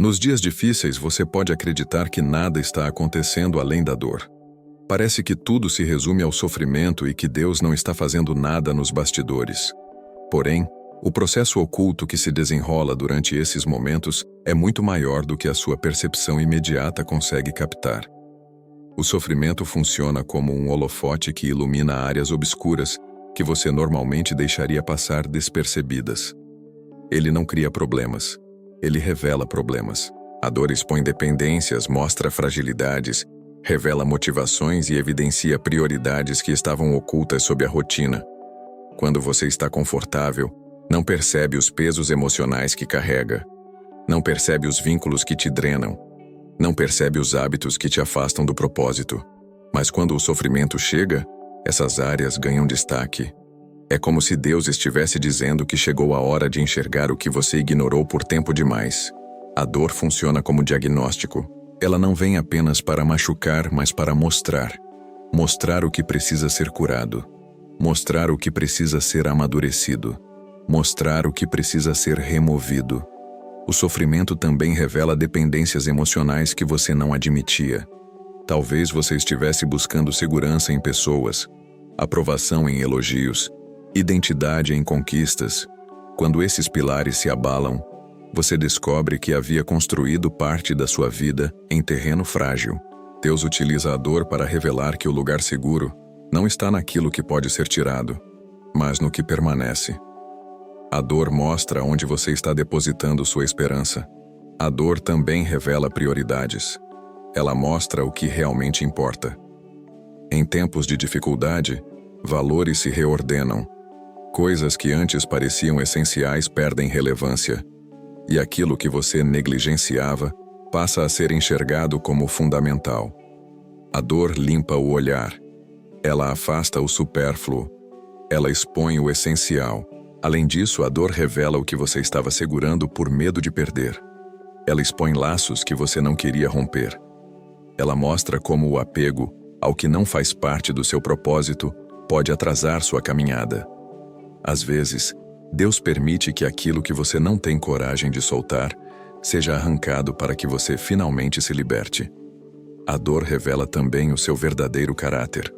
Nos dias difíceis, você pode acreditar que nada está acontecendo além da dor. Parece que tudo se resume ao sofrimento e que Deus não está fazendo nada nos bastidores. Porém, o processo oculto que se desenrola durante esses momentos é muito maior do que a sua percepção imediata consegue captar. O sofrimento funciona como um holofote que ilumina áreas obscuras que você normalmente deixaria passar despercebidas. Ele não cria problemas, ele revela problemas. A dor expõe dependências, mostra fragilidades, revela motivações e evidencia prioridades que estavam ocultas sob a rotina. Quando você está confortável, não percebe os pesos emocionais que carrega, não percebe os vínculos que te drenam, não percebe os hábitos que te afastam do propósito. Mas quando o sofrimento chega, essas áreas ganham destaque. É como se Deus estivesse dizendo que chegou a hora de enxergar o que você ignorou por tempo demais. A dor funciona como diagnóstico. Ela não vem apenas para machucar, mas para mostrar. Mostrar o que precisa ser curado. Mostrar o que precisa ser amadurecido. Mostrar o que precisa ser removido. O sofrimento também revela dependências emocionais que você não admitia. Talvez você estivesse buscando segurança em pessoas, aprovação em elogios, identidade em conquistas. Quando esses pilares se abalam, você descobre que havia construído parte da sua vida em terreno frágil. Deus utiliza a dor para revelar que o lugar seguro não está naquilo que pode ser tirado, mas no que permanece. A dor mostra onde você está depositando sua esperança. A dor também revela prioridades. Ela mostra o que realmente importa. Em tempos de dificuldade, valores se reordenam. Coisas que antes pareciam essenciais perdem relevância. E aquilo que você negligenciava passa a ser enxergado como fundamental. A dor limpa o olhar. Ela afasta o supérfluo. Ela expõe o essencial. Além disso, a dor revela o que você estava segurando por medo de perder. Ela expõe laços que você não queria romper. Ela mostra como o apego ao que não faz parte do seu propósito pode atrasar sua caminhada. Às vezes, Deus permite que aquilo que você não tem coragem de soltar seja arrancado para que você finalmente se liberte. A dor revela também o seu verdadeiro caráter.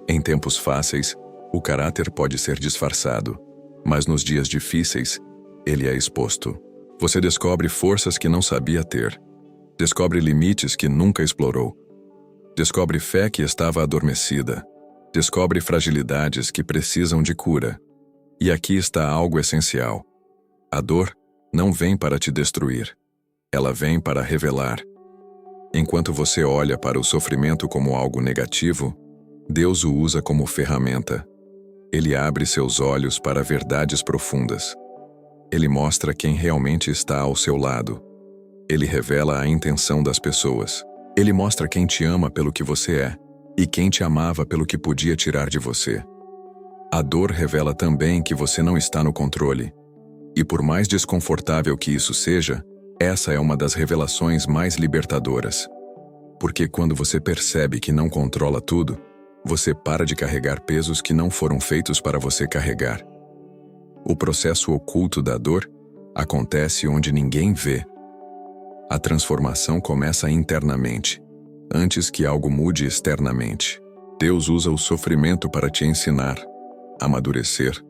Em tempos fáceis, o caráter pode ser disfarçado, mas nos dias difíceis, ele é exposto. Você descobre forças que não sabia ter. Descobre limites que nunca explorou. Descobre fé que estava adormecida. Descobre fragilidades que precisam de cura. E aqui está algo essencial. A dor não vem para te destruir. Ela vem para revelar. Enquanto você olha para o sofrimento como algo negativo, Deus o usa como ferramenta. Ele abre seus olhos para verdades profundas. Ele mostra quem realmente está ao seu lado. Ele revela a intenção das pessoas. Ele mostra quem te ama pelo que você é e quem te amava pelo que podia tirar de você. A dor revela também que você não está no controle. E por mais desconfortável que isso seja, essa é uma das revelações mais libertadoras. Porque quando você percebe que não controla tudo, você para de carregar pesos que não foram feitos para você carregar. O processo oculto da dor acontece onde ninguém vê. A transformação começa internamente, antes que algo mude externamente. Deus usa o sofrimento para te ensinar, amadurecer,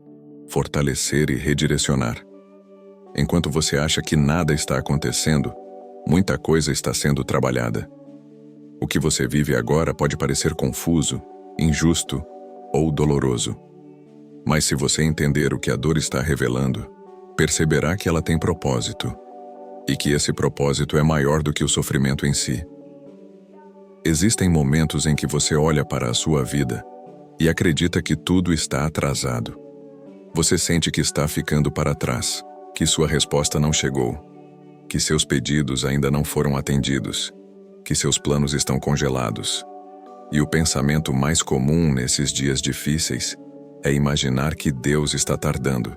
fortalecer e redirecionar. Enquanto você acha que nada está acontecendo, muita coisa está sendo trabalhada. O que você vive agora pode parecer confuso, injusto ou doloroso. Mas se você entender o que a dor está revelando, perceberá que ela tem propósito, e que esse propósito é maior do que o sofrimento em si. Existem momentos em que você olha para a sua vida e acredita que tudo está atrasado. Você sente que está ficando para trás, que sua resposta não chegou, que seus pedidos ainda não foram atendidos, que seus planos estão congelados. E o pensamento mais comum nesses dias difíceis é imaginar que Deus está tardando.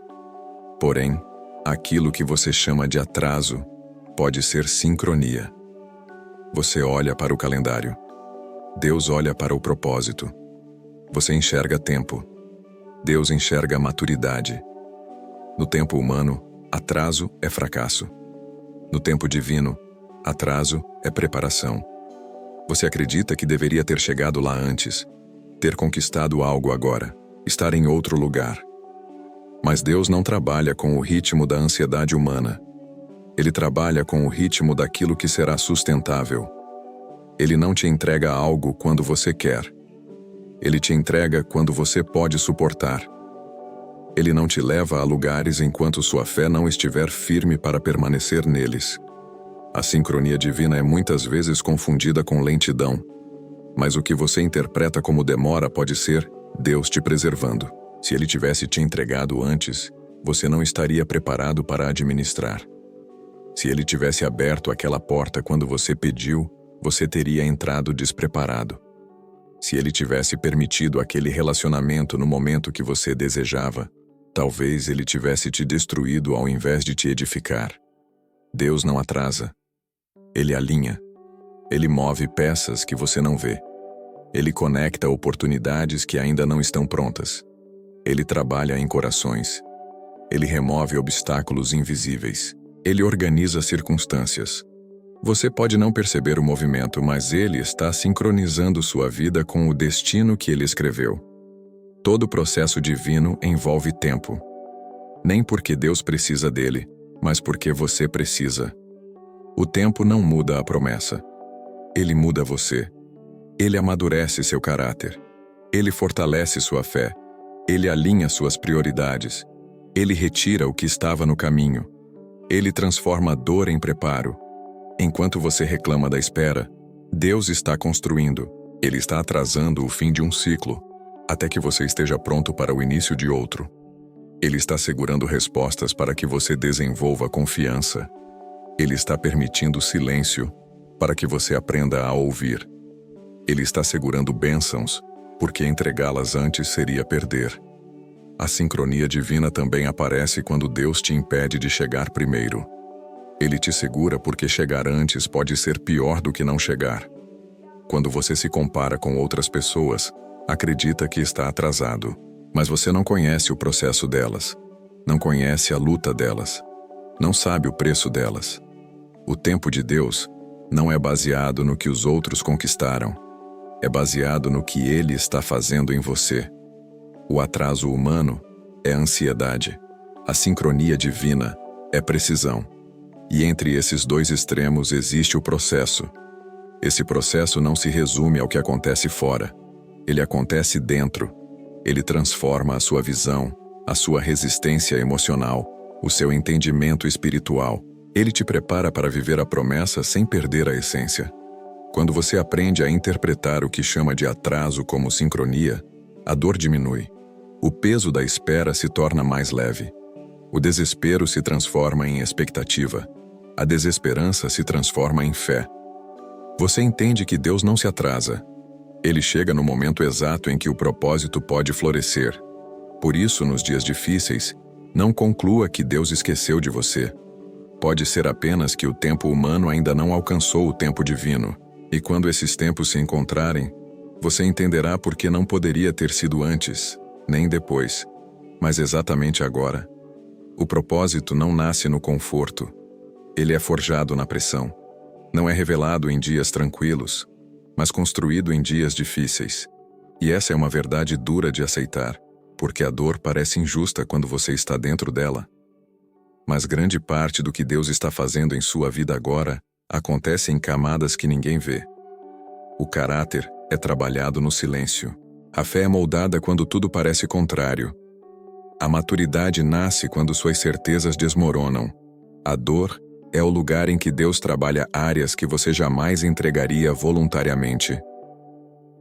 Porém, aquilo que você chama de atraso pode ser sincronia. Você olha para o calendário. Deus olha para o propósito. Você enxerga tempo. Deus enxerga maturidade. No tempo humano, atraso é fracasso. No tempo divino, Atraso é preparação. Você acredita que deveria ter chegado lá antes, ter conquistado algo agora, estar em outro lugar. Mas Deus não trabalha com o ritmo da ansiedade humana. Ele trabalha com o ritmo daquilo que será sustentável. Ele não te entrega algo quando você quer. Ele te entrega quando você pode suportar. Ele não te leva a lugares enquanto sua fé não estiver firme para permanecer neles. A sincronia divina é muitas vezes confundida com lentidão, mas o que você interpreta como demora pode ser Deus te preservando. Se Ele tivesse te entregado antes, você não estaria preparado para administrar. Se Ele tivesse aberto aquela porta quando você pediu, você teria entrado despreparado. Se Ele tivesse permitido aquele relacionamento no momento que você desejava, talvez Ele tivesse te destruído ao invés de te edificar. Deus não atrasa. Ele alinha. Ele move peças que você não vê. Ele conecta oportunidades que ainda não estão prontas. Ele trabalha em corações. Ele remove obstáculos invisíveis. Ele organiza circunstâncias. Você pode não perceber o movimento, mas Ele está sincronizando sua vida com o destino que Ele escreveu. Todo processo divino envolve tempo. Nem porque Deus precisa dele, mas porque você precisa. O tempo não muda a promessa. Ele muda você. Ele amadurece seu caráter. Ele fortalece sua fé. Ele alinha suas prioridades. Ele retira o que estava no caminho. Ele transforma a dor em preparo. Enquanto você reclama da espera, Deus está construindo. Ele está atrasando o fim de um ciclo, até que você esteja pronto para o início de outro. Ele está segurando respostas para que você desenvolva confiança. Ele está permitindo silêncio para que você aprenda a ouvir. Ele está segurando bênçãos, porque entregá-las antes seria perder. A sincronia divina também aparece quando Deus te impede de chegar primeiro. Ele te segura porque chegar antes pode ser pior do que não chegar. Quando você se compara com outras pessoas, acredita que está atrasado, mas você não conhece o processo delas, não conhece a luta delas, não sabe o preço delas. O tempo de Deus não é baseado no que os outros conquistaram, é baseado no que Ele está fazendo em você. O atraso humano é ansiedade, a sincronia divina é precisão. E entre esses dois extremos existe o processo. Esse processo não se resume ao que acontece fora. Ele acontece dentro. Ele transforma a sua visão, a sua resistência emocional, o seu entendimento espiritual. Ele te prepara para viver a promessa sem perder a essência. Quando você aprende a interpretar o que chama de atraso como sincronia, a dor diminui. O peso da espera se torna mais leve. O desespero se transforma em expectativa. A desesperança se transforma em fé. Você entende que Deus não se atrasa. Ele chega no momento exato em que o propósito pode florescer. Por isso, nos dias difíceis, não conclua que Deus esqueceu de você. Pode ser apenas que o tempo humano ainda não alcançou o tempo divino, e quando esses tempos se encontrarem, você entenderá por que não poderia ter sido antes, nem depois, mas exatamente agora. O propósito não nasce no conforto. Ele é forjado na pressão. Não é revelado em dias tranquilos, mas construído em dias difíceis. E essa é uma verdade dura de aceitar, porque a dor parece injusta quando você está dentro dela. Mas grande parte do que Deus está fazendo em sua vida agora acontece em camadas que ninguém vê. O caráter é trabalhado no silêncio. A fé é moldada quando tudo parece contrário. A maturidade nasce quando suas certezas desmoronam. A dor é o lugar em que Deus trabalha áreas que você jamais entregaria voluntariamente.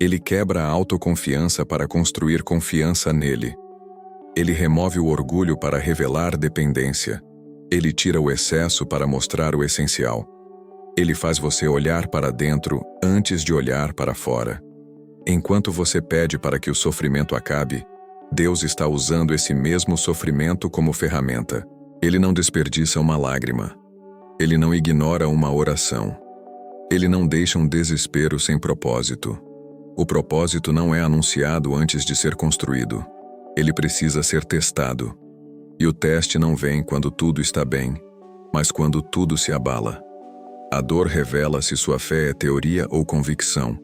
Ele quebra a autoconfiança para construir confiança nele. Ele remove o orgulho para revelar dependência. Ele tira o excesso para mostrar o essencial. Ele faz você olhar para dentro antes de olhar para fora. Enquanto você pede para que o sofrimento acabe, Deus está usando esse mesmo sofrimento como ferramenta. Ele não desperdiça uma lágrima. Ele não ignora uma oração. Ele não deixa um desespero sem propósito. O propósito não é anunciado antes de ser construído. Ele precisa ser testado. E o teste não vem quando tudo está bem, mas quando tudo se abala. A dor revela se sua fé é teoria ou convicção.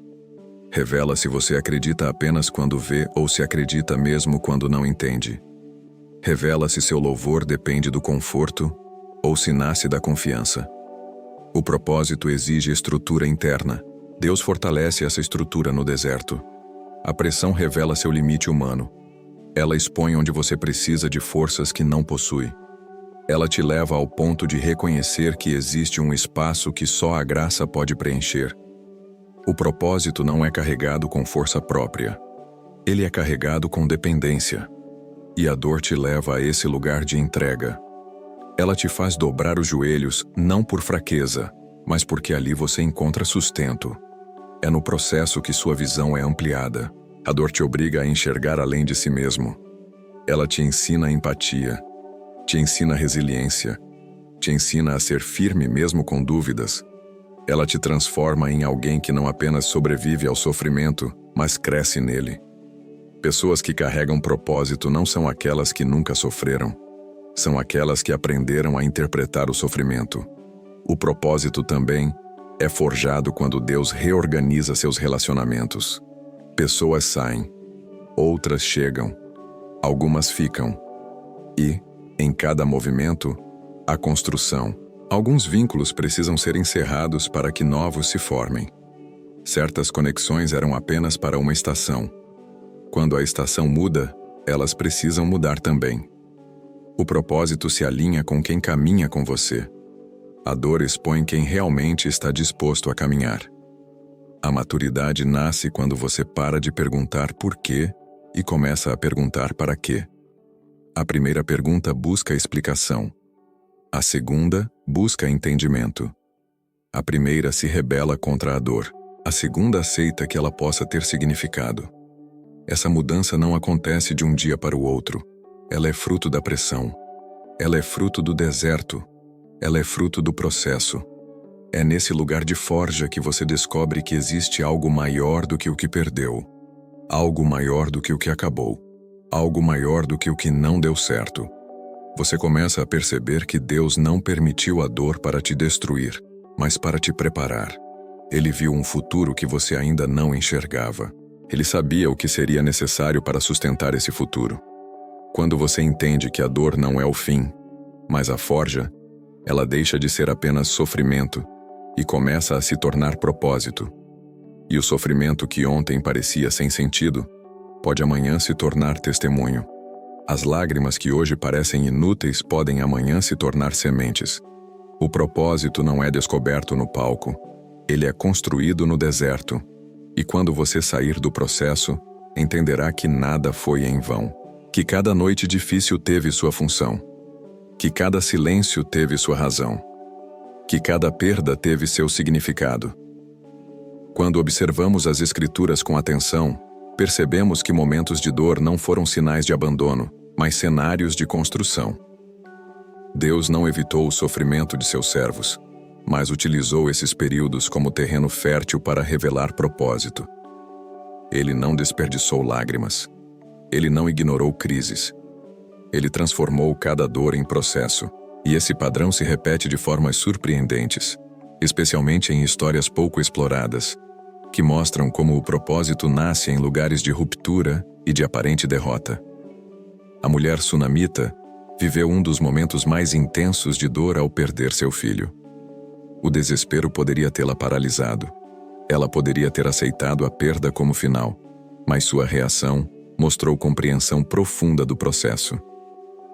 Revela se você acredita apenas quando vê ou se acredita mesmo quando não entende. Revela se seu louvor depende do conforto ou se nasce da confiança. O propósito exige estrutura interna. Deus fortalece essa estrutura no deserto. A pressão revela seu limite humano. Ela expõe onde você precisa de forças que não possui. Ela te leva ao ponto de reconhecer que existe um espaço que só a graça pode preencher. O propósito não é carregado com força própria. Ele é carregado com dependência. E a dor te leva a esse lugar de entrega. Ela te faz dobrar os joelhos, não por fraqueza, mas porque ali você encontra sustento. É no processo que sua visão é ampliada. A dor te obriga a enxergar além de si mesmo. Ela te ensina a empatia, te ensina a resiliência, te ensina a ser firme mesmo com dúvidas. Ela te transforma em alguém que não apenas sobrevive ao sofrimento, mas cresce nele. Pessoas que carregam propósito não são aquelas que nunca sofreram. São aquelas que aprenderam a interpretar o sofrimento. O propósito também é forjado quando Deus reorganiza seus relacionamentos. Pessoas saem, outras chegam, algumas ficam. E, em cada movimento, há construção. Alguns vínculos precisam ser encerrados para que novos se formem. Certas conexões eram apenas para uma estação. Quando a estação muda, elas precisam mudar também. O propósito se alinha com quem caminha com você. A dor expõe quem realmente está disposto a caminhar. A maturidade nasce quando você para de perguntar por quê e começa a perguntar para quê. A primeira pergunta busca explicação. A segunda busca entendimento. A primeira se rebela contra a dor. A segunda aceita que ela possa ter significado. Essa mudança não acontece de um dia para o outro. Ela é fruto da pressão. Ela é fruto do deserto. Ela é fruto do processo. É nesse lugar de forja que você descobre que existe algo maior do que o que perdeu. Algo maior do que o que acabou. Algo maior do que o que não deu certo. Você começa a perceber que Deus não permitiu a dor para te destruir, mas para te preparar. Ele viu um futuro que você ainda não enxergava. Ele sabia o que seria necessário para sustentar esse futuro. Quando você entende que a dor não é o fim, mas a forja, ela deixa de ser apenas sofrimento e começa a se tornar propósito. E o sofrimento que ontem parecia sem sentido, pode amanhã se tornar testemunho. As lágrimas que hoje parecem inúteis podem amanhã se tornar sementes. O propósito não é descoberto no palco, ele é construído no deserto. E quando você sair do processo, entenderá que nada foi em vão. Que cada noite difícil teve sua função. Que cada silêncio teve sua razão. Que cada perda teve seu significado. Quando observamos as Escrituras com atenção, percebemos que momentos de dor não foram sinais de abandono, mas cenários de construção. Deus não evitou o sofrimento de seus servos, mas utilizou esses períodos como terreno fértil para revelar propósito. Ele não desperdiçou lágrimas. Ele não ignorou crises. Ele transformou cada dor em processo, e esse padrão se repete de formas surpreendentes, especialmente em histórias pouco exploradas, que mostram como o propósito nasce em lugares de ruptura e de aparente derrota. A mulher sunamita viveu um dos momentos mais intensos de dor ao perder seu filho. O desespero poderia tê-la paralisado. Ela poderia ter aceitado a perda como final, mas sua reação mostrou compreensão profunda do processo.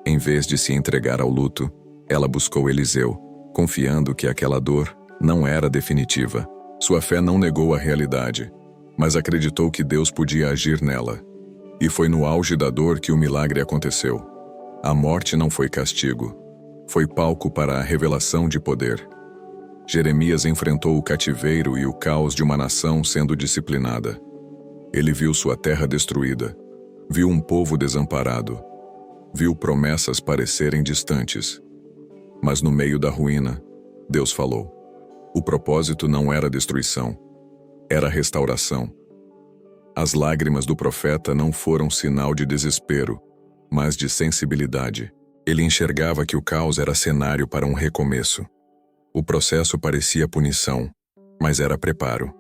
Em vez de se entregar ao luto, ela buscou Eliseu, confiando que aquela dor não era definitiva. Sua fé não negou a realidade, mas acreditou que Deus podia agir nela. E foi no auge da dor que o milagre aconteceu. A morte não foi castigo, foi palco para a revelação de poder. Jeremias enfrentou o cativeiro e o caos de uma nação sendo disciplinada. Ele viu sua terra destruída, viu um povo desamparado, viu promessas parecerem distantes. Mas no meio da ruína, Deus falou. O propósito não era destruição, era restauração. As lágrimas do profeta não foram sinal de desespero, mas de sensibilidade. Ele enxergava que o caos era cenário para um recomeço. O processo parecia punição, mas era preparo.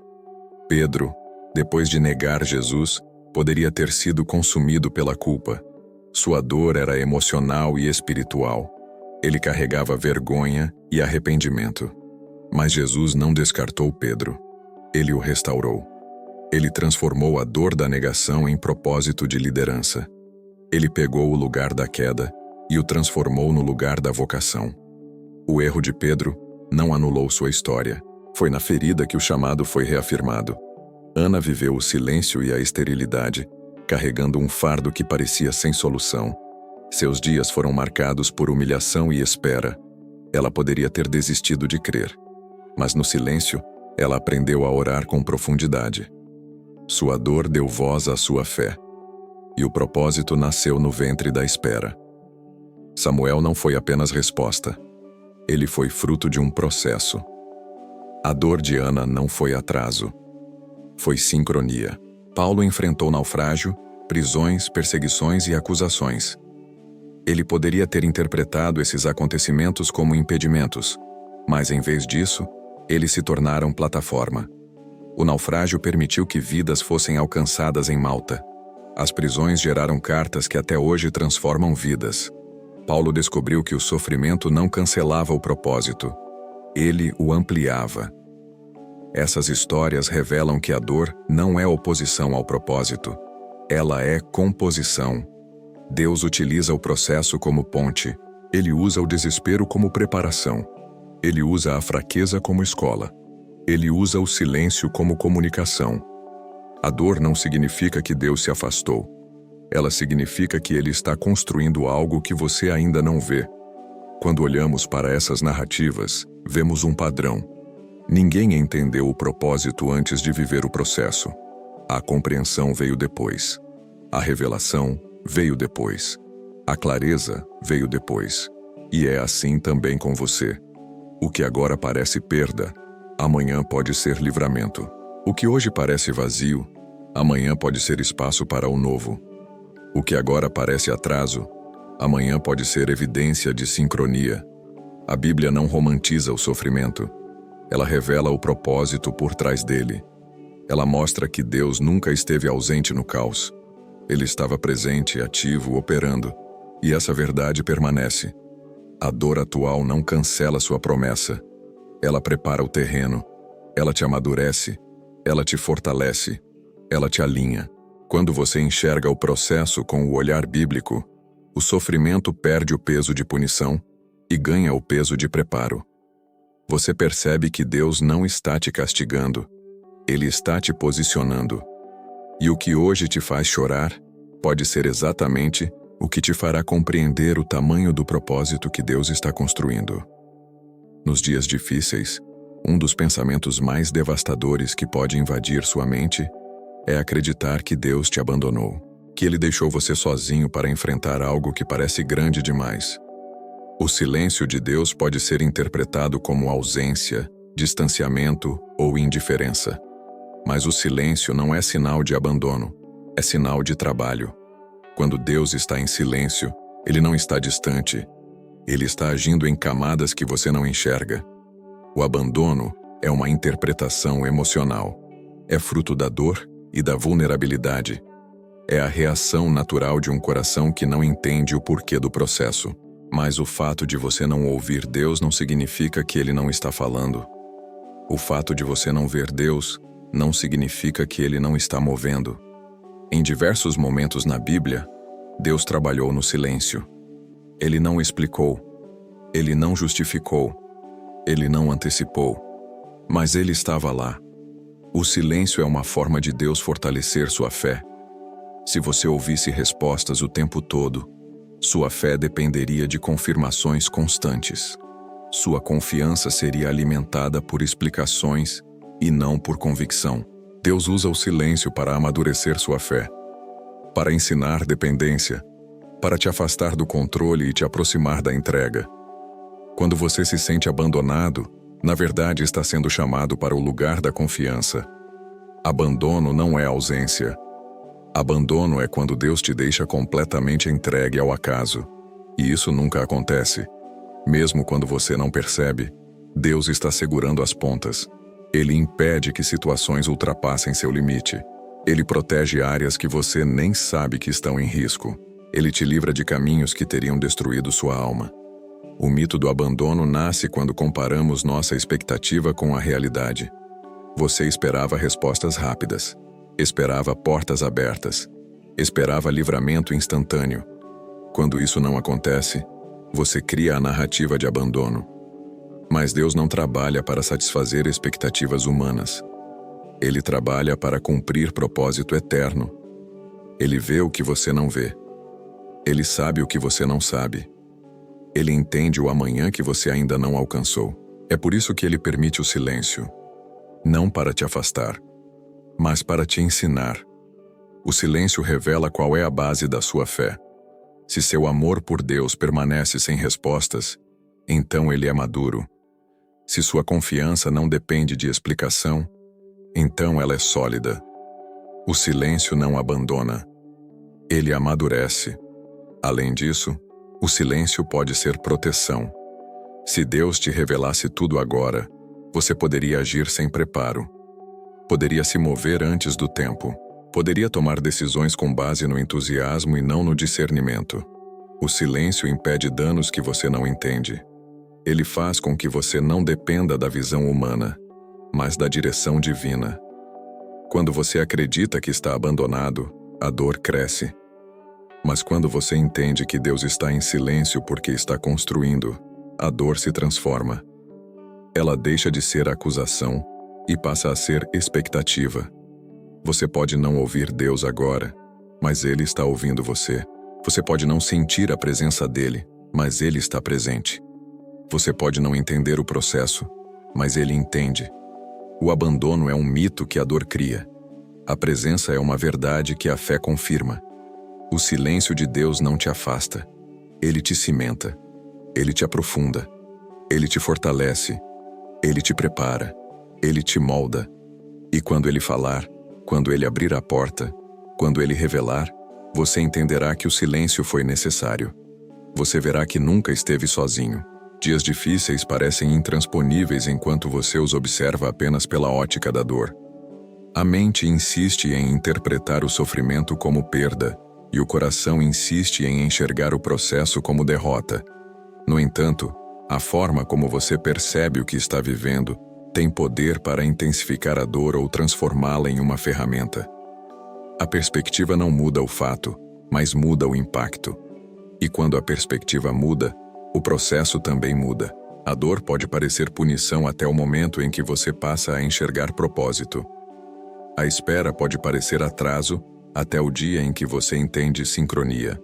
Pedro, depois de negar Jesus, poderia ter sido consumido pela culpa. Sua dor era emocional e espiritual. Ele carregava vergonha e arrependimento. Mas Jesus não descartou Pedro. Ele o restaurou. Ele transformou a dor da negação em propósito de liderança. Ele pegou o lugar da queda e o transformou no lugar da vocação. O erro de Pedro não anulou sua história. Foi na ferida que o chamado foi reafirmado. Ana viveu o silêncio e a esterilidade, carregando um fardo que parecia sem solução. Seus dias foram marcados por humilhação e espera. Ela poderia ter desistido de crer. Mas no silêncio, ela aprendeu a orar com profundidade. Sua dor deu voz à sua fé. E o propósito nasceu no ventre da espera. Samuel não foi apenas resposta. Ele foi fruto de um processo. A dor de Ana não foi atraso. Foi sincronia. Paulo enfrentou naufrágio, prisões, perseguições e acusações. Ele poderia ter interpretado esses acontecimentos como impedimentos, mas em vez disso, eles se tornaram plataforma. O naufrágio permitiu que vidas fossem alcançadas em Malta. As prisões geraram cartas que até hoje transformam vidas. Paulo descobriu que o sofrimento não cancelava o propósito. Ele o ampliava. Essas histórias revelam que a dor não é oposição ao propósito. Ela é composição. Deus utiliza o processo como ponte. Ele usa o desespero como preparação. Ele usa a fraqueza como escola. Ele usa o silêncio como comunicação. A dor não significa que Deus se afastou. Ela significa que Ele está construindo algo que você ainda não vê. Quando olhamos para essas narrativas, vemos um padrão. Ninguém entendeu o propósito antes de viver o processo. A compreensão veio depois. A revelação veio depois. A clareza veio depois. E é assim também com você. O que agora parece perda, amanhã pode ser livramento. O que hoje parece vazio, amanhã pode ser espaço para o novo. O que agora parece atraso, amanhã pode ser evidência de sincronia. A Bíblia não romantiza o sofrimento. Ela revela o propósito por trás dele. Ela mostra que Deus nunca esteve ausente no caos. Ele estava presente, ativo, operando. E essa verdade permanece. A dor atual não cancela sua promessa. Ela prepara o terreno. Ela te amadurece. Ela te fortalece. Ela te alinha. Quando você enxerga o processo com o olhar bíblico, o sofrimento perde o peso de punição e ganha o peso de preparo. Você percebe que Deus não está te castigando. Ele está te posicionando. E o que hoje te faz chorar pode ser exatamente o que te fará compreender o tamanho do propósito que Deus está construindo. Nos dias difíceis, um dos pensamentos mais devastadores que pode invadir sua mente é acreditar que Deus te abandonou, que Ele deixou você sozinho para enfrentar algo que parece grande demais. O silêncio de Deus pode ser interpretado como ausência, distanciamento ou indiferença. Mas o silêncio não é sinal de abandono, é sinal de trabalho. Quando Deus está em silêncio, Ele não está distante. Ele está agindo em camadas que você não enxerga. O abandono é uma interpretação emocional. É fruto da dor e da vulnerabilidade. É a reação natural de um coração que não entende o porquê do processo. Mas o fato de você não ouvir Deus não significa que Ele não está falando. O fato de você não ver Deus não significa que Ele não está movendo. Em diversos momentos na Bíblia, Deus trabalhou no silêncio. Ele não explicou. Ele não justificou. Ele não antecipou. Mas Ele estava lá. O silêncio é uma forma de Deus fortalecer sua fé. Se você ouvisse respostas o tempo todo, sua fé dependeria de confirmações constantes. Sua confiança seria alimentada por explicações e não por convicção. Deus usa o silêncio para amadurecer sua fé, para ensinar dependência, para te afastar do controle e te aproximar da entrega. Quando você se sente abandonado, na verdade está sendo chamado para o lugar da confiança. Abandono não é ausência. Abandono é quando Deus te deixa completamente entregue ao acaso. E isso nunca acontece. Mesmo quando você não percebe, Deus está segurando as pontas. Ele impede que situações ultrapassem seu limite. Ele protege áreas que você nem sabe que estão em risco. Ele te livra de caminhos que teriam destruído sua alma. O mito do abandono nasce quando comparamos nossa expectativa com a realidade. Você esperava respostas rápidas, esperava portas abertas, esperava livramento instantâneo. Quando isso não acontece, você cria a narrativa de abandono. Mas Deus não trabalha para satisfazer expectativas humanas. Ele trabalha para cumprir propósito eterno. Ele vê o que você não vê. Ele sabe o que você não sabe. Ele entende o amanhã que você ainda não alcançou. É por isso que ele permite o silêncio. Não para te afastar, mas para te ensinar. O silêncio revela qual é a base da sua fé. Se seu amor por Deus permanece sem respostas, então ele é maduro. Se sua confiança não depende de explicação, então ela é sólida. O silêncio não abandona. Ele amadurece. Além disso, o silêncio pode ser proteção. Se Deus te revelasse tudo agora, você poderia agir sem preparo. Poderia se mover antes do tempo. Poderia tomar decisões com base no entusiasmo e não no discernimento. O silêncio impede danos que você não entende. Ele faz com que você não dependa da visão humana, mas da direção divina. Quando você acredita que está abandonado, a dor cresce. Mas quando você entende que Deus está em silêncio porque está construindo, a dor se transforma. Ela deixa de ser acusação e passa a ser expectativa. Você pode não ouvir Deus agora, mas Ele está ouvindo você. Você pode não sentir a presença dEle, mas Ele está presente. Você pode não entender o processo, mas Ele entende. O abandono é um mito que a dor cria. A presença é uma verdade que a fé confirma. O silêncio de Deus não te afasta. Ele te cimenta. Ele te aprofunda. Ele te fortalece. Ele te prepara. Ele te molda. E quando Ele falar, quando Ele abrir a porta, quando Ele revelar, você entenderá que o silêncio foi necessário. Você verá que nunca esteve sozinho. Dias difíceis parecem intransponíveis enquanto você os observa apenas pela ótica da dor. A mente insiste em interpretar o sofrimento como perda, e o coração insiste em enxergar o processo como derrota. No entanto, a forma como você percebe o que está vivendo tem poder para intensificar a dor ou transformá-la em uma ferramenta. A perspectiva não muda o fato, mas muda o impacto. E quando a perspectiva muda, o processo também muda. A dor pode parecer punição até o momento em que você passa a enxergar propósito. A espera pode parecer atraso até o dia em que você entende sincronia.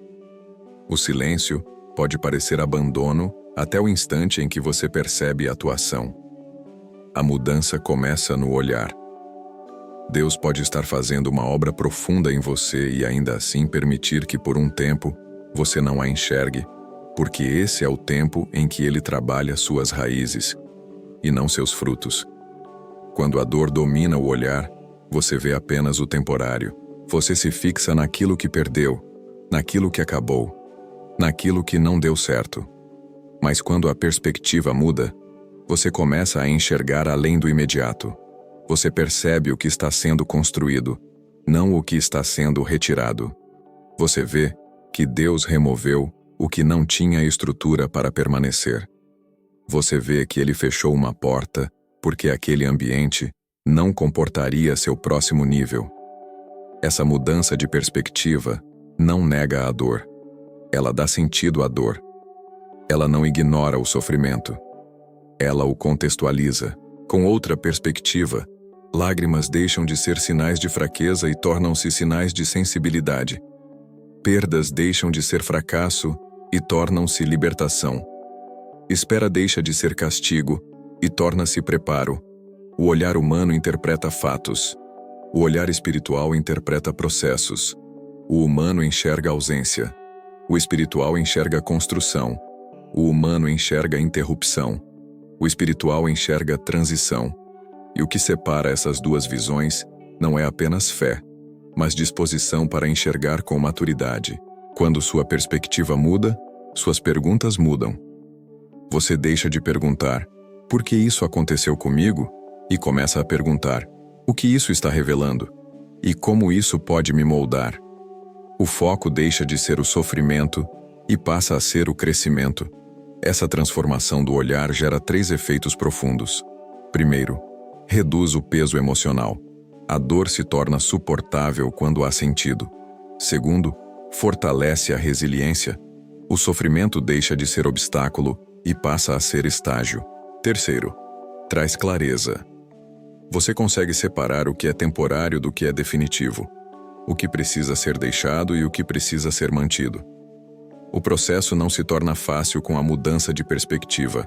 O silêncio pode parecer abandono até o instante em que você percebe atuação. A mudança começa no olhar. Deus pode estar fazendo uma obra profunda em você e ainda assim permitir que por um tempo você não a enxergue, porque esse é o tempo em que Ele trabalha suas raízes e não seus frutos. Quando a dor domina o olhar, você vê apenas o temporário. Você se fixa naquilo que perdeu, naquilo que acabou, naquilo que não deu certo. Mas quando a perspectiva muda, você começa a enxergar além do imediato. Você percebe o que está sendo construído, não o que está sendo retirado. Você vê que Deus removeu o que não tinha estrutura para permanecer. Você vê que Ele fechou uma porta porque aquele ambiente não comportaria seu próximo nível. Essa mudança de perspectiva não nega a dor. Ela dá sentido à dor. Ela não ignora o sofrimento. Ela o contextualiza. Com outra perspectiva, lágrimas deixam de ser sinais de fraqueza e tornam-se sinais de sensibilidade. Perdas deixam de ser fracasso e tornam-se libertação. Espera deixa de ser castigo e torna-se preparo. O olhar humano interpreta fatos. O olhar espiritual interpreta processos. O humano enxerga ausência. O espiritual enxerga construção. O humano enxerga interrupção. O espiritual enxerga transição. E o que separa essas duas visões não é apenas fé, mas disposição para enxergar com maturidade. Quando sua perspectiva muda, suas perguntas mudam. Você deixa de perguntar: Por que isso aconteceu comigo? E começa a perguntar: o que isso está revelando? E como isso pode me moldar? O foco deixa de ser o sofrimento e passa a ser o crescimento. Essa transformação do olhar gera 3 efeitos profundos. Primeiro, reduz o peso emocional. A dor se torna suportável quando há sentido. Segundo, fortalece a resiliência. O sofrimento deixa de ser obstáculo e passa a ser estágio. Terceiro, traz clareza. Você consegue separar o que é temporário do que é definitivo, o que precisa ser deixado e o que precisa ser mantido. O processo não se torna fácil com a mudança de perspectiva,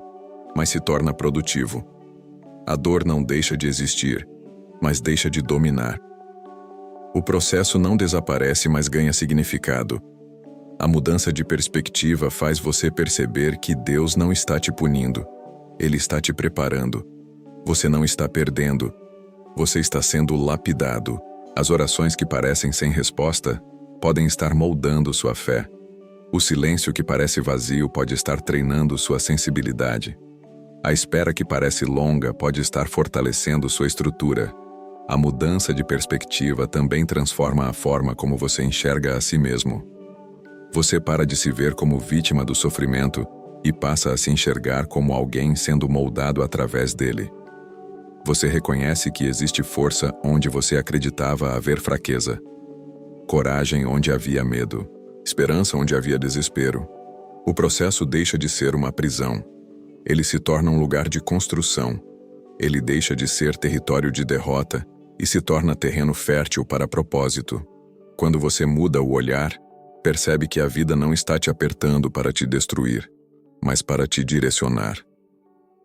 mas se torna produtivo. A dor não deixa de existir, mas deixa de dominar. O processo não desaparece, mas ganha significado. A mudança de perspectiva faz você perceber que Deus não está te punindo, Ele está te preparando. Você não está perdendo, você está sendo lapidado. As orações que parecem sem resposta podem estar moldando sua fé. O silêncio que parece vazio pode estar treinando sua sensibilidade. A espera que parece longa pode estar fortalecendo sua estrutura. A mudança de perspectiva também transforma a forma como você enxerga a si mesmo. Você para de se ver como vítima do sofrimento e passa a se enxergar como alguém sendo moldado através dele. Você reconhece que existe força onde você acreditava haver fraqueza, coragem onde havia medo, esperança onde havia desespero. O processo deixa de ser uma prisão. Ele se torna um lugar de construção. Ele deixa de ser território de derrota e se torna terreno fértil para propósito. Quando você muda o olhar, percebe que a vida não está te apertando para te destruir, mas para te direcionar.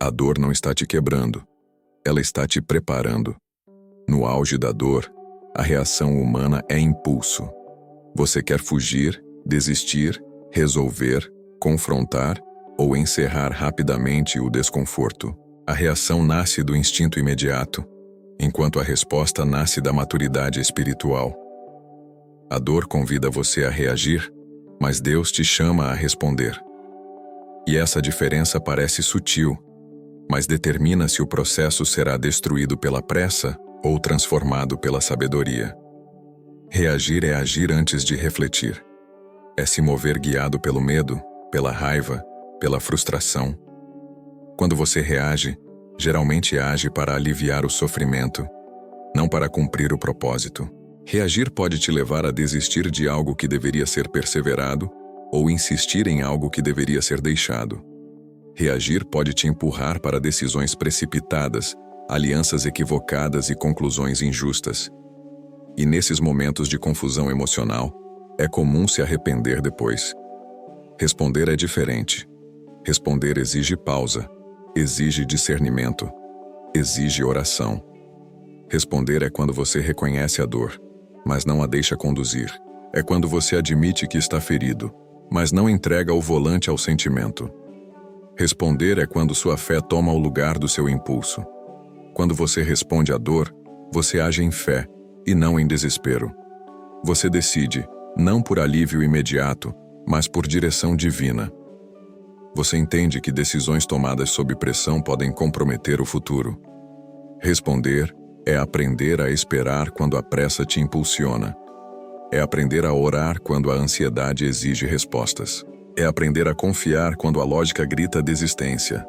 A dor não está te quebrando, ela está te preparando. No auge da dor, a reação humana é impulso. Você quer fugir, desistir, resolver, confrontar ou encerrar rapidamente o desconforto. A reação nasce do instinto imediato, enquanto a resposta nasce da maturidade espiritual. A dor convida você a reagir, mas Deus te chama a responder. E essa diferença parece sutil, mas determina se o processo será destruído pela pressa ou transformado pela sabedoria. Reagir é agir antes de refletir. É se mover guiado pelo medo, pela raiva, pela frustração. Quando você reage, geralmente age para aliviar o sofrimento, não para cumprir o propósito. Reagir pode te levar a desistir de algo que deveria ser perseverado ou insistir em algo que deveria ser deixado. Reagir pode te empurrar para decisões precipitadas, alianças equivocadas e conclusões injustas. E nesses momentos de confusão emocional, é comum se arrepender depois. Responder é diferente. Responder exige pausa, exige discernimento, exige oração. Responder é quando você reconhece a dor, mas não a deixa conduzir. É quando você admite que está ferido, mas não entrega o volante ao sentimento. Responder é quando sua fé toma o lugar do seu impulso. Quando você responde à dor, você age em fé e não em desespero. Você decide, não por alívio imediato, mas por direção divina. Você entende que decisões tomadas sob pressão podem comprometer o futuro. Responder é aprender a esperar quando a pressa te impulsiona. É aprender a orar quando a ansiedade exige respostas. É aprender a confiar quando a lógica grita desistência.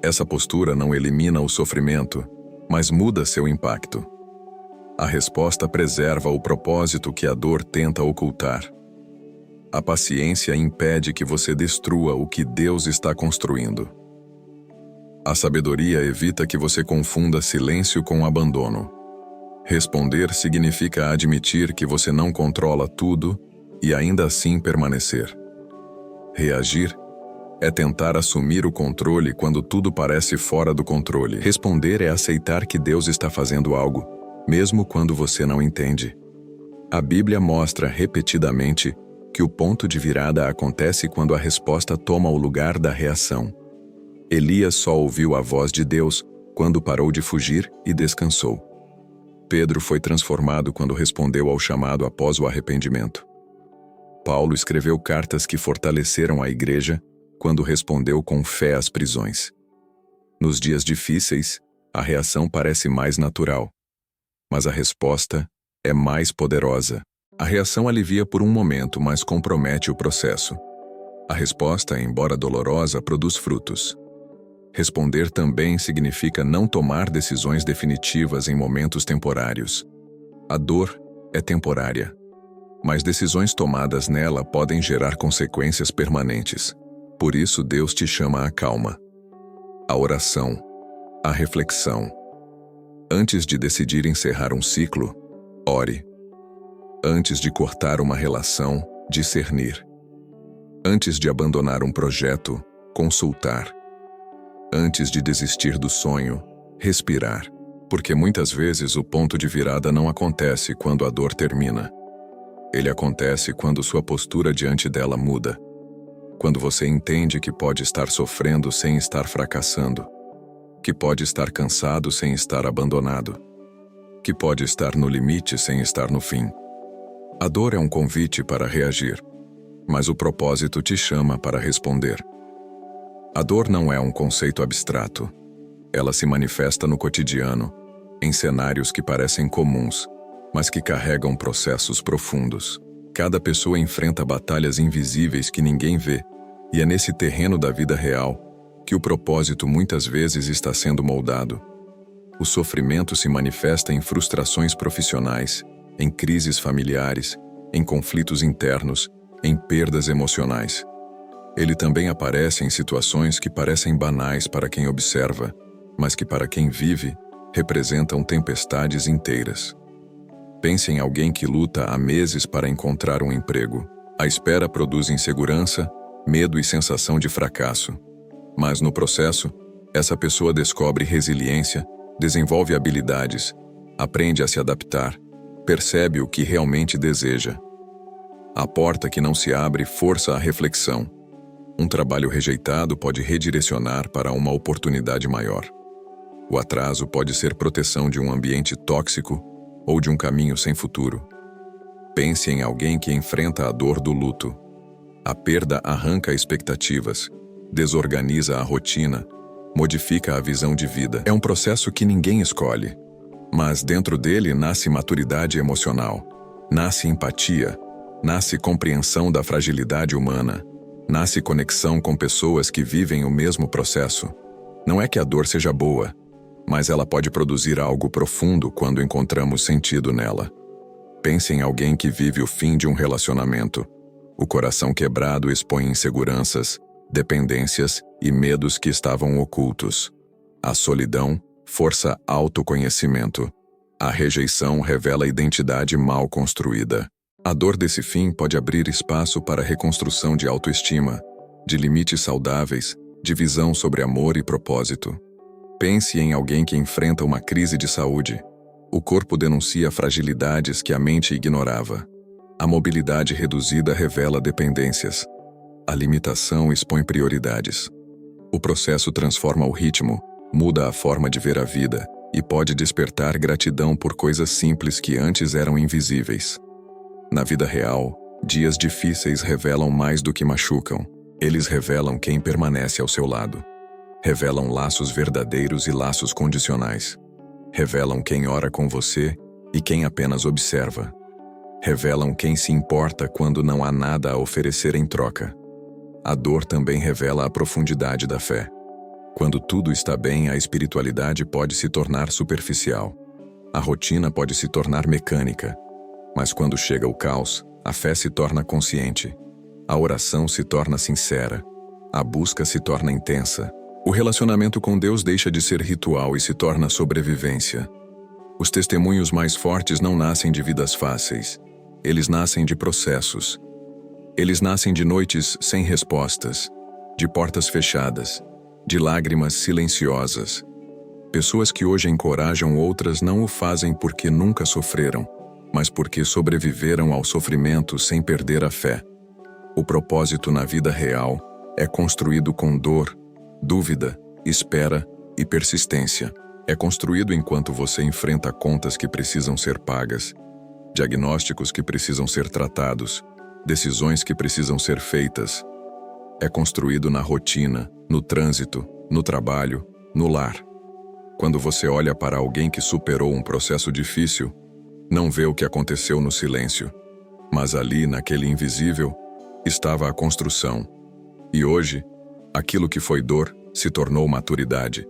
Essa postura não elimina o sofrimento, mas muda seu impacto. A resposta preserva o propósito que a dor tenta ocultar. A paciência impede que você destrua o que Deus está construindo. A sabedoria evita que você confunda silêncio com abandono. Responder significa admitir que você não controla tudo e ainda assim permanecer. Reagir é tentar assumir o controle quando tudo parece fora do controle. Responder é aceitar que Deus está fazendo algo, mesmo quando você não entende. A Bíblia mostra repetidamente que o ponto de virada acontece quando a resposta toma o lugar da reação. Elias só ouviu a voz de Deus quando parou de fugir e descansou. Pedro foi transformado quando respondeu ao chamado após o arrependimento. Paulo escreveu cartas que fortaleceram a igreja quando respondeu com fé às prisões. Nos dias difíceis, a reação parece mais natural. Mas a resposta é mais poderosa. A reação alivia por um momento, mas compromete o processo. A resposta, embora dolorosa, produz frutos. Responder também significa não tomar decisões definitivas em momentos temporários. A dor é temporária, mas decisões tomadas nela podem gerar consequências permanentes. Por isso Deus te chama à calma, à oração, à reflexão. Antes de decidir encerrar um ciclo, ore. Antes de cortar uma relação, discernir. Antes de abandonar um projeto, consultar. Antes de desistir do sonho, respirar. Porque muitas vezes o ponto de virada não acontece quando a dor termina. Ele acontece quando sua postura diante dela muda. Quando você entende que pode estar sofrendo sem estar fracassando. Que pode estar cansado sem estar abandonado. Que pode estar no limite sem estar no fim. A dor é um convite para reagir, mas o propósito te chama para responder. A dor não é um conceito abstrato. Ela se manifesta no cotidiano, em cenários que parecem comuns, mas que carregam processos profundos. Cada pessoa enfrenta batalhas invisíveis que ninguém vê, e é nesse terreno da vida real que o propósito muitas vezes está sendo moldado. O sofrimento se manifesta em frustrações profissionais, em crises familiares, em conflitos internos, em perdas emocionais. Ele também aparece em situações que parecem banais para quem observa, mas que para quem vive, representam tempestades inteiras. Pense em alguém que luta há meses para encontrar um emprego. A espera produz insegurança, medo e sensação de fracasso. Mas no processo, essa pessoa descobre resiliência, desenvolve habilidades, aprende a se adaptar, percebe o que realmente deseja. A porta que não se abre força a reflexão. Um trabalho rejeitado pode redirecionar para uma oportunidade maior. O atraso pode ser proteção de um ambiente tóxico ou de um caminho sem futuro. Pense em alguém que enfrenta a dor do luto. A perda arranca expectativas, desorganiza a rotina, modifica a visão de vida. É um processo que ninguém escolhe, mas dentro dele nasce maturidade emocional, nasce empatia, nasce compreensão da fragilidade humana, nasce conexão com pessoas que vivem o mesmo processo. Não é que a dor seja boa, mas ela pode produzir algo profundo quando encontramos sentido nela. Pense em alguém que vive o fim de um relacionamento. O coração quebrado expõe inseguranças, dependências e medos que estavam ocultos. A solidão força autoconhecimento. A rejeição revela identidade mal construída. A dor desse fim pode abrir espaço para a reconstrução de autoestima, de limites saudáveis, de visão sobre amor e propósito. Pense em alguém que enfrenta uma crise de saúde. O corpo denuncia fragilidades que a mente ignorava. A mobilidade reduzida revela dependências. A limitação expõe prioridades. O processo transforma o ritmo, muda a forma de ver a vida e pode despertar gratidão por coisas simples que antes eram invisíveis. Na vida real, dias difíceis revelam mais do que machucam. Eles revelam quem permanece ao seu lado. Revelam laços verdadeiros e laços condicionais. Revelam quem ora com você e quem apenas observa. Revelam quem se importa quando não há nada a oferecer em troca. A dor também revela a profundidade da fé. Quando tudo está bem, a espiritualidade pode se tornar superficial. A rotina pode se tornar mecânica. Mas quando chega o caos, a fé se torna consciente. A oração se torna sincera. A busca se torna intensa. O relacionamento com Deus deixa de ser ritual e se torna sobrevivência. Os testemunhos mais fortes não nascem de vidas fáceis. Eles nascem de processos. Eles nascem de noites sem respostas, de portas fechadas, de lágrimas silenciosas. Pessoas que hoje encorajam outras não o fazem porque nunca sofreram, mas porque sobreviveram ao sofrimento sem perder a fé. O propósito na vida real é construído com dor, dúvida, espera e persistência. É construído enquanto você enfrenta contas que precisam ser pagas, diagnósticos que precisam ser tratados, decisões que precisam ser feitas. É construído na rotina, no trânsito, no trabalho, No lar. Quando você olha para alguém que superou um processo difícil, não vê o que aconteceu no silêncio, mas ali, naquele invisível, estava a construção. E hoje, aquilo que foi dor se tornou maturidade.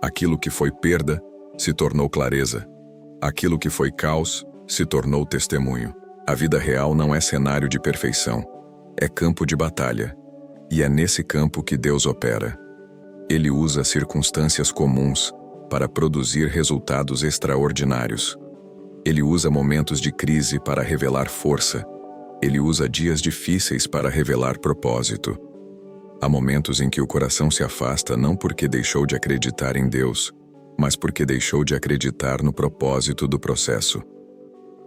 Aquilo que foi perda se tornou clareza. Aquilo que foi caos se tornou testemunho. A vida real não é cenário de perfeição, é campo de batalha. E é nesse campo que Deus opera. Ele usa circunstâncias comuns para produzir resultados extraordinários. Ele usa momentos de crise para revelar força. Ele usa dias difíceis para revelar propósito. Há momentos em que o coração se afasta não porque deixou de acreditar em Deus, mas porque deixou de acreditar no propósito do processo.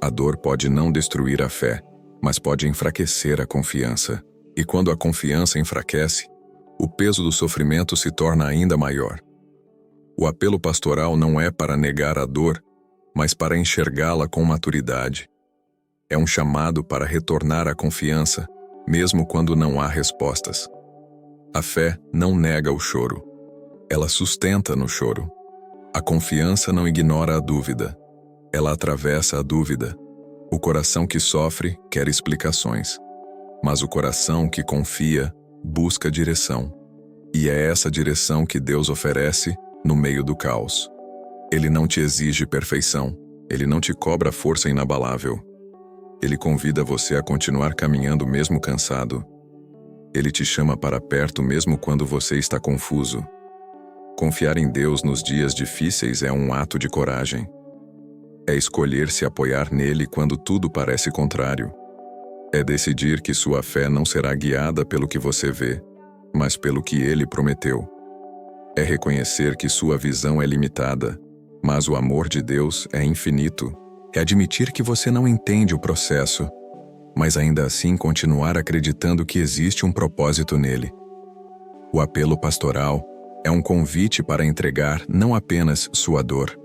A dor pode não destruir a fé, mas pode enfraquecer a confiança. E quando a confiança enfraquece, o peso do sofrimento se torna ainda maior. O apelo pastoral não é para negar a dor, mas para enxergá-la com maturidade. É um chamado para retornar à confiança, mesmo quando não há respostas. A fé não nega o choro. Ela sustenta no choro. A confiança não ignora a dúvida. Ela atravessa a dúvida. O coração que sofre quer explicações, mas o coração que confia busca direção. E é essa direção que Deus oferece no meio do caos. Ele não te exige perfeição. Ele não te cobra força inabalável. Ele convida você a continuar caminhando mesmo cansado. Ele te chama para perto mesmo quando você está confuso. Confiar em Deus nos dias difíceis é um ato de coragem. É escolher se apoiar nele quando tudo parece contrário. É decidir que sua fé não será guiada pelo que você vê, mas pelo que ele prometeu. É reconhecer que sua visão é limitada, mas o amor de Deus é infinito. É admitir que você não entende o processo, mas ainda assim continuar acreditando que existe um propósito nele. O apelo pastoral é um convite para entregar não apenas sua dor,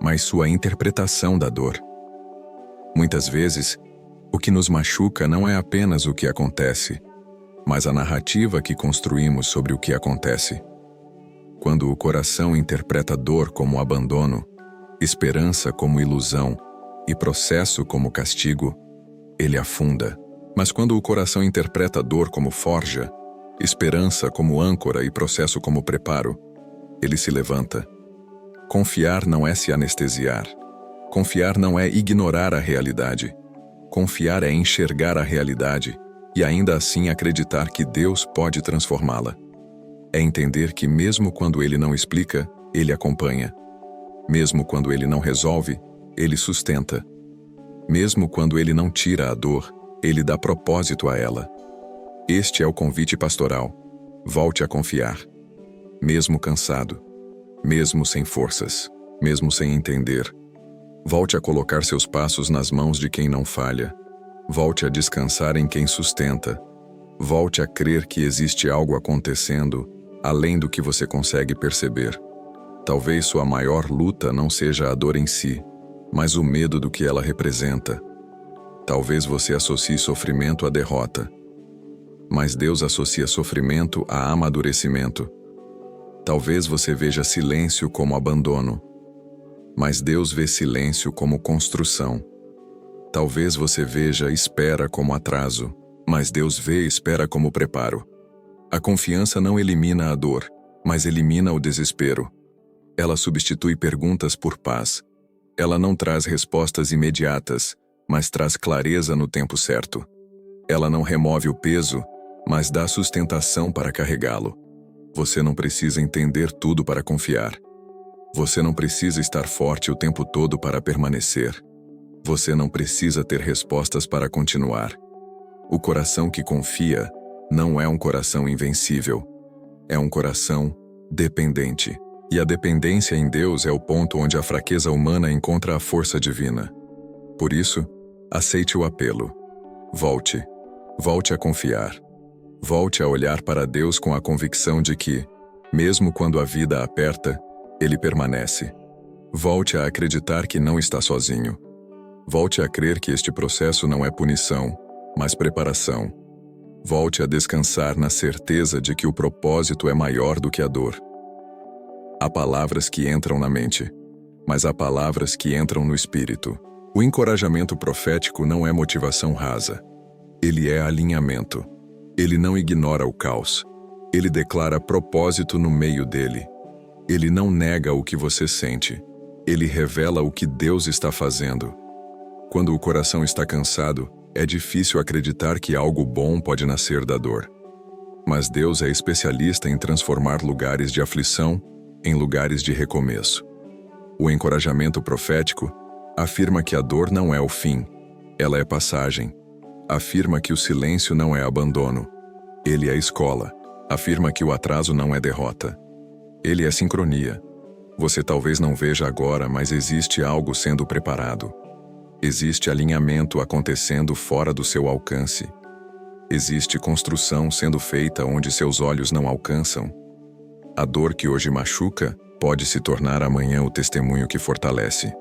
mas sua interpretação da dor. Muitas vezes, o que nos machuca não é apenas o que acontece, mas a narrativa que construímos sobre o que acontece. Quando o coração interpreta dor como abandono, esperança como ilusão e processo como castigo, ele afunda. Mas quando o coração interpreta dor como forja, esperança como âncora e processo como preparo, ele se levanta. Confiar não é se anestesiar. Confiar não é ignorar a realidade. Confiar é enxergar a realidade e ainda assim acreditar que Deus pode transformá-la. É entender que mesmo quando Ele não explica, Ele acompanha. Mesmo quando Ele não resolve, Ele sustenta. Mesmo quando Ele não tira a dor, Ele dá propósito a ela. Este é o convite pastoral. Volte a confiar. Mesmo cansado, mesmo sem forças, mesmo sem entender. Volte a colocar seus passos nas mãos de quem não falha. Volte a descansar em quem sustenta. Volte a crer que existe algo acontecendo além do que você consegue perceber. Talvez sua maior luta não seja a dor em si, mas o medo do que ela representa. Talvez você associe sofrimento à derrota, mas Deus associa sofrimento a amadurecimento. Talvez você veja silêncio como abandono, mas Deus vê silêncio como construção. Talvez você veja espera como atraso, mas Deus vê espera como preparo. A confiança não elimina a dor, mas elimina o desespero. Ela substitui perguntas por paz. Ela não traz respostas imediatas, mas traz clareza no tempo certo. Ela não remove o peso, mas dá sustentação para carregá-lo. Você não precisa entender tudo para confiar. Você não precisa estar forte o tempo todo para permanecer. Você não precisa ter respostas para continuar. O coração que confia não é um coração invencível. É um coração dependente. E a dependência em Deus é o ponto onde a fraqueza humana encontra a força divina. Por isso, aceite o apelo. Volte. Volte a confiar. Volte a olhar para Deus com a convicção de que, mesmo quando a vida aperta, Ele permanece. Volte a acreditar que não está sozinho. Volte a crer que este processo não é punição, mas preparação. Volte a descansar na certeza de que o propósito é maior do que a dor. Há palavras que entram na mente, mas há palavras que entram no espírito. O encorajamento profético não é motivação rasa. Ele é alinhamento. Ele não ignora o caos. Ele declara propósito no meio dele. Ele não nega o que você sente. Ele revela o que Deus está fazendo. Quando o coração está cansado, é difícil acreditar que algo bom pode nascer da dor. Mas Deus é especialista em transformar lugares de aflição em lugares de recomeço. O encorajamento profético afirma que a dor não é o fim, ela é passagem. Afirma que o silêncio não é abandono, ele é escola. Afirma que o atraso não é derrota, ele é sincronia. Você talvez não veja agora, mas existe algo sendo preparado. Existe alinhamento acontecendo fora do seu alcance. Existe construção sendo feita onde seus olhos não alcançam. A dor que hoje machuca pode se tornar amanhã o testemunho que fortalece.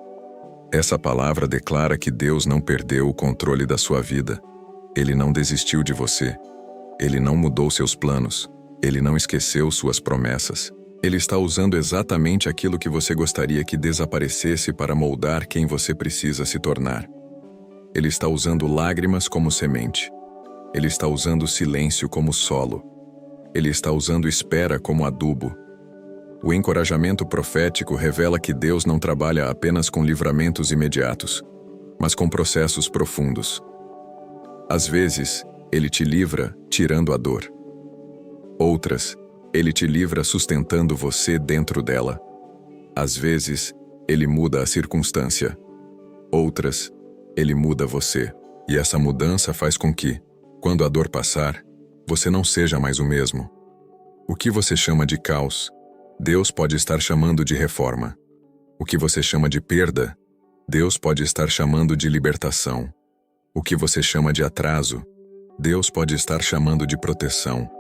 Essa palavra declara que Deus não perdeu o controle da sua vida. Ele não desistiu de você. Ele não mudou seus planos. Ele não esqueceu suas promessas. Ele está usando exatamente aquilo que você gostaria que desaparecesse para moldar quem você precisa se tornar. Ele está usando lágrimas como semente. Ele está usando silêncio como solo. Ele está usando espera como adubo. O encorajamento profético revela que Deus não trabalha apenas com livramentos imediatos, mas com processos profundos. Às vezes, Ele te livra tirando a dor. Outras, Ele te livra sustentando você dentro dela. Às vezes, Ele muda a circunstância. Outras, Ele muda você. E essa mudança faz com que, quando a dor passar, você não seja mais o mesmo. O que você chama de caos, Deus pode estar chamando de reforma. O que você chama de perda, Deus pode estar chamando de libertação. O que você chama de atraso, Deus pode estar chamando de proteção.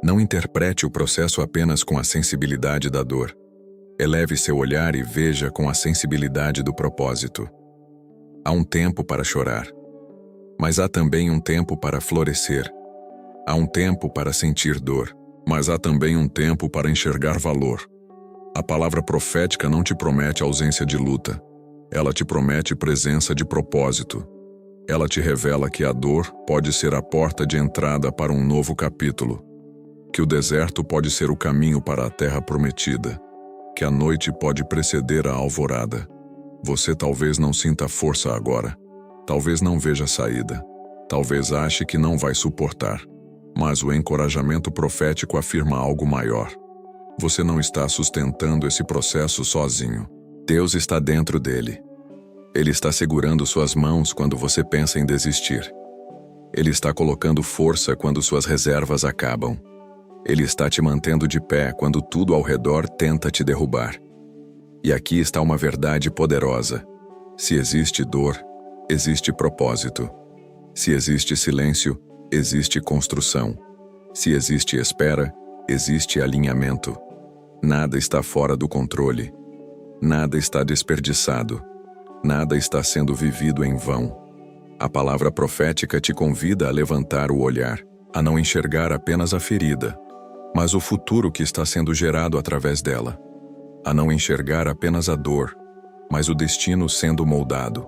Não interprete o processo apenas com a sensibilidade da dor. Eleve seu olhar e veja com a sensibilidade do propósito. Há um tempo para chorar, mas há também um tempo para florescer. Há um tempo para sentir dor, mas há também um tempo para enxergar valor. A palavra profética não te promete ausência de luta. Ela te promete presença de propósito. Ela te revela que a dor pode ser a porta de entrada para um novo capítulo. Que o deserto pode ser o caminho para a terra prometida. Que a noite pode preceder a alvorada. Você talvez não sinta força agora. Talvez não veja saída. Talvez ache que não vai suportar. Mas o encorajamento profético afirma algo maior. Você não está sustentando esse processo sozinho. Deus está dentro dele. Ele está segurando suas mãos quando você pensa em desistir. Ele está colocando força quando suas reservas acabam. Ele está te mantendo de pé quando tudo ao redor tenta te derrubar. E aqui está uma verdade poderosa. Se existe dor, existe propósito. Se existe silêncio, existe construção. Se existe espera, existe alinhamento. Nada está fora do controle. Nada está desperdiçado. Nada está sendo vivido em vão. A palavra profética te convida a levantar o olhar, a não enxergar apenas a ferida, mas o futuro que está sendo gerado através dela. A não enxergar apenas a dor, mas o destino sendo moldado.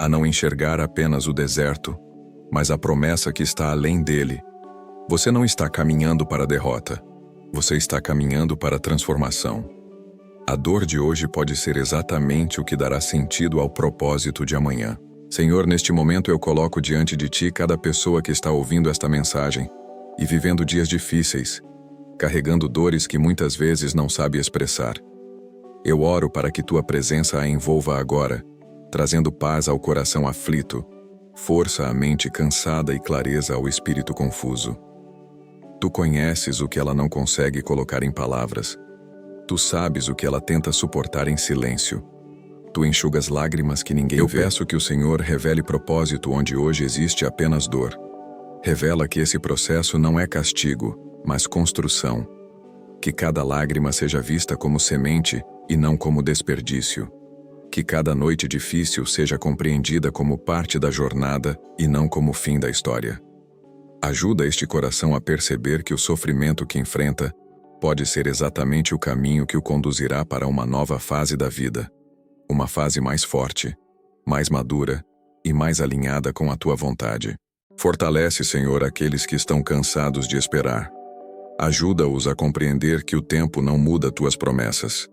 A não enxergar apenas o deserto, mas a promessa que está além dele. Você não está caminhando para a derrota. Você está caminhando para a transformação. A dor de hoje pode ser exatamente o que dará sentido ao propósito de amanhã. Senhor, neste momento eu coloco diante de Ti cada pessoa que está ouvindo esta mensagem e vivendo dias difíceis, carregando dores que muitas vezes não sabe expressar. Eu oro para que Tua presença a envolva agora, trazendo paz ao coração aflito, força à mente cansada e clareza ao espírito confuso. Tu conheces o que ela não consegue colocar em palavras. Tu sabes o que ela tenta suportar em silêncio. Tu enxugas lágrimas que ninguém vê. Eu peço que o Senhor revele propósito onde hoje existe apenas dor. Revela que esse processo não é castigo, mas construção. Que cada lágrima seja vista como semente e não como desperdício. Que cada noite difícil seja compreendida como parte da jornada e não como fim da história. Ajuda este coração a perceber que o sofrimento que enfrenta pode ser exatamente o caminho que o conduzirá para uma nova fase da vida. Uma fase mais forte, mais madura e mais alinhada com a tua vontade. Fortalece, Senhor, aqueles que estão cansados de esperar. Ajuda-os a compreender que o tempo não muda tuas promessas.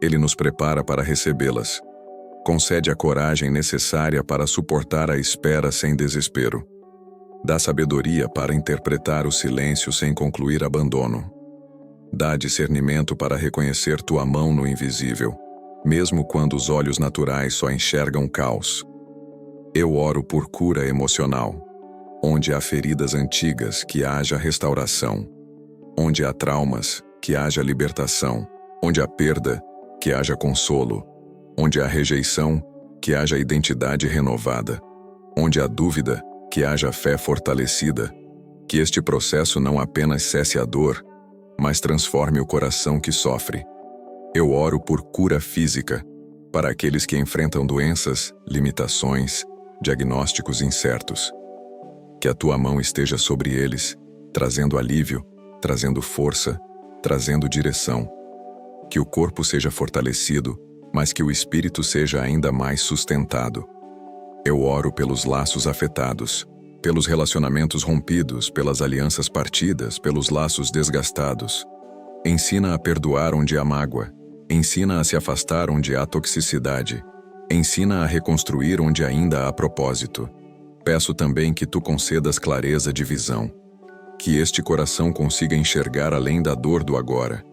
Ele nos prepara para recebê-las. Concede a coragem necessária para suportar a espera sem desespero. Dá sabedoria para interpretar o silêncio sem concluir abandono. Dá discernimento para reconhecer tua mão no invisível, mesmo quando os olhos naturais só enxergam caos. Eu oro por cura emocional. Onde há feridas antigas, que haja restauração. Onde há traumas, que haja libertação. Onde há perda, que haja consolo. Onde há rejeição, que haja identidade renovada. Onde há dúvida, que haja fé fortalecida. Que este processo não apenas cesse a dor, mas transforme o coração que sofre. Eu oro por cura física, para aqueles que enfrentam doenças, limitações, diagnósticos incertos. Que a tua mão esteja sobre eles, trazendo alívio, trazendo força, trazendo direção. Que o corpo seja fortalecido, mas que o espírito seja ainda mais sustentado. Eu oro pelos laços afetados, pelos relacionamentos rompidos, pelas alianças partidas, pelos laços desgastados. Ensina a perdoar onde há mágoa. Ensina a se afastar onde há toxicidade. Ensina a reconstruir onde ainda há propósito. Peço também que tu concedas clareza de visão. Que este coração consiga enxergar além da dor do agora.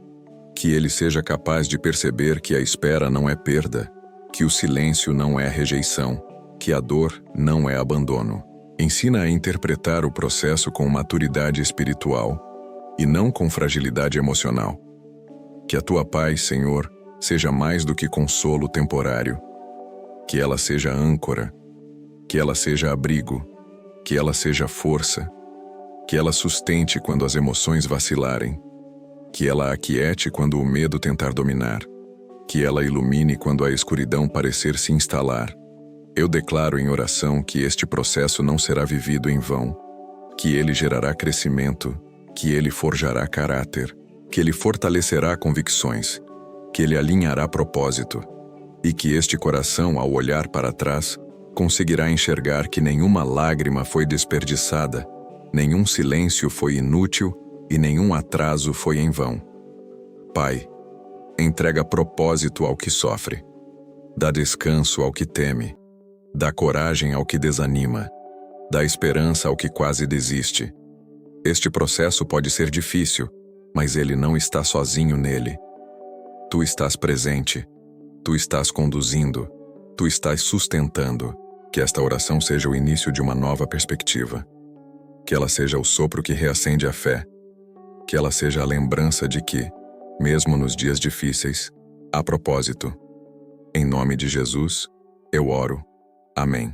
Que ele seja capaz de perceber que a espera não é perda, que o silêncio não é rejeição, que a dor não é abandono. Ensina a interpretar o processo com maturidade espiritual e não com fragilidade emocional. Que a tua paz, Senhor, seja mais do que consolo temporário. Que ela seja âncora, que ela seja abrigo, que ela seja força, que ela sustente quando as emoções vacilarem, que ela aquiete quando o medo tentar dominar, que ela ilumine quando a escuridão parecer se instalar. Eu declaro em oração que este processo não será vivido em vão, que ele gerará crescimento, que ele forjará caráter, que ele fortalecerá convicções, que ele alinhará propósito, e que este coração, ao olhar para trás, conseguirá enxergar que nenhuma lágrima foi desperdiçada, nenhum silêncio foi inútil e nenhum atraso foi em vão. Pai, entrega propósito ao que sofre, dá descanso ao que teme, dá coragem ao que desanima, dá esperança ao que quase desiste. Este processo pode ser difícil, mas ele não está sozinho nele. Tu estás presente, tu estás conduzindo, tu estás sustentando. Que esta oração seja o início de uma nova perspectiva. Que ela seja o sopro que reacende a fé. Que ela seja a lembrança de que, mesmo nos dias difíceis, há propósito. Em nome de Jesus, eu oro. Amém.